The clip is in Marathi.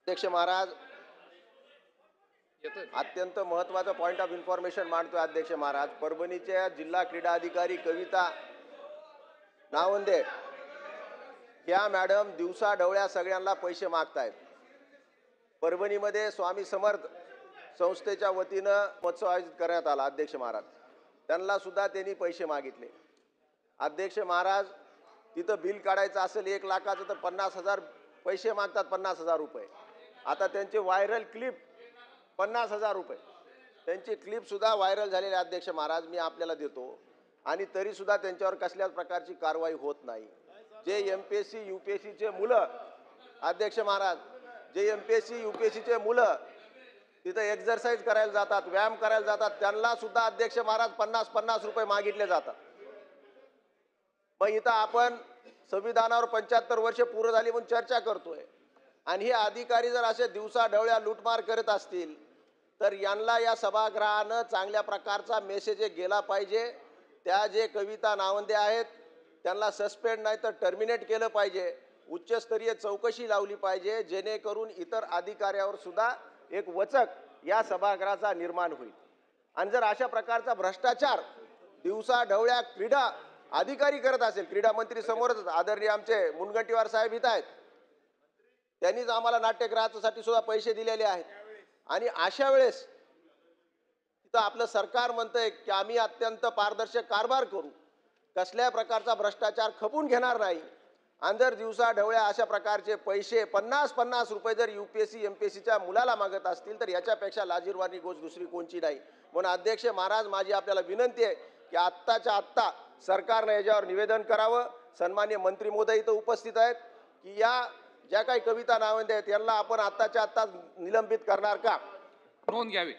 अध्यक्ष महाराज, अत्यंत महत्त्वाचा पॉइंट ऑफ इन्फॉर्मेशन मांडतोय अध्यक्ष महाराज। परभणीच्या जिल्हा क्रीडा अधिकारी कविता नावंदे या मॅडम दिवसा ढवळ्या सगळ्यांना पैसे मागतायत। परभणीमध्ये स्वामी समर्थ संस्थेच्या वतीनं महोत्सव आयोजित करण्यात आला। अध्यक्ष महाराज, त्यांना सुद्धा त्यांनी पैसे मागितले। अध्यक्ष महाराज, तिथं बिल काढायचं असेल 1 लाखाचं तर 50,000 पैसे मागतात, 50,000 रुपये। आता त्यांचे व्हायरल क्लिप 50,000 रुपये, त्यांची क्लिप सुद्धा व्हायरल झालेली। अध्यक्ष महाराज, मी आपल्याला देतो आणि तरी सुद्धा त्यांच्यावर कसल्याच प्रकारची कारवाई होत नाही। जे एमपीएससी यूपीएससीचे मुलं, अध्यक्ष महाराज, जे एमपीएससी यूपीएससीचे मुलं तिथं एक्सरसाइज करायला जातात, व्यायाम करायला जातात, त्यांना सुद्धा अध्यक्ष महाराज 50-50 रुपये मागितले जातात। मग इथं आपण संविधानावर 75 वर्ष पूर्ण झाली म्हणून चर्चा करतोय आणि हे अधिकारी जर असे दिवसा ढवळ्या लूटमार करत असतील तर यांना या सभागृहानं चांगल्या प्रकारचा मेसेज गेला पाहिजे। त्या जे कविता नावंदे आहेत त्यांना सस्पेंड नाही तर टर्मिनेट केलं पाहिजे। उच्चस्तरीय चौकशी लावली पाहिजे, जेणेकरून इतर अधिकाऱ्यावर सुद्धा एक वचक या सभागृहाचा निर्माण होईल। आणि जर अशा प्रकारचा भ्रष्टाचार दिवसा ढवळ्या क्रीडा अधिकारी करत असेल, क्रीडा मंत्री समोरच आदरणीय आमचे मुनगंटीवार साहेब इथं आहेत, त्यांनीच आम्हाला नाट्यगृहासाठी सुद्धा पैसे दिलेले आहेत। आणि अशा वेळेस तिथं आपलं सरकार म्हणतंय की आम्ही अत्यंत पारदर्शक कारभार करू, कसल्या प्रकारचा भ्रष्टाचार खपून घेणार नाही। आणि जर दिवसा ढवळ्या अशा प्रकारचे पैसे 50-50 रुपये जर यूपीएससी एमपीएससीच्या मुलाला मागत असतील तर याच्यापेक्षा लाजिरवाणी गोष्ट दुसरी कोणची नाही। म्हणून अध्यक्ष महाराज, माझी आपल्याला विनंती आहे की आत्ताच्या आत्ता सरकारने याच्यावर निवेदन करावं। सन्माननीय मंत्री महोदय इथं उपस्थित आहेत की या ज्या काही कविता नावंदे आहेत यांना आपण आत्ताच्या आत्ता निलंबित करणार का? नोंद घ्यावी।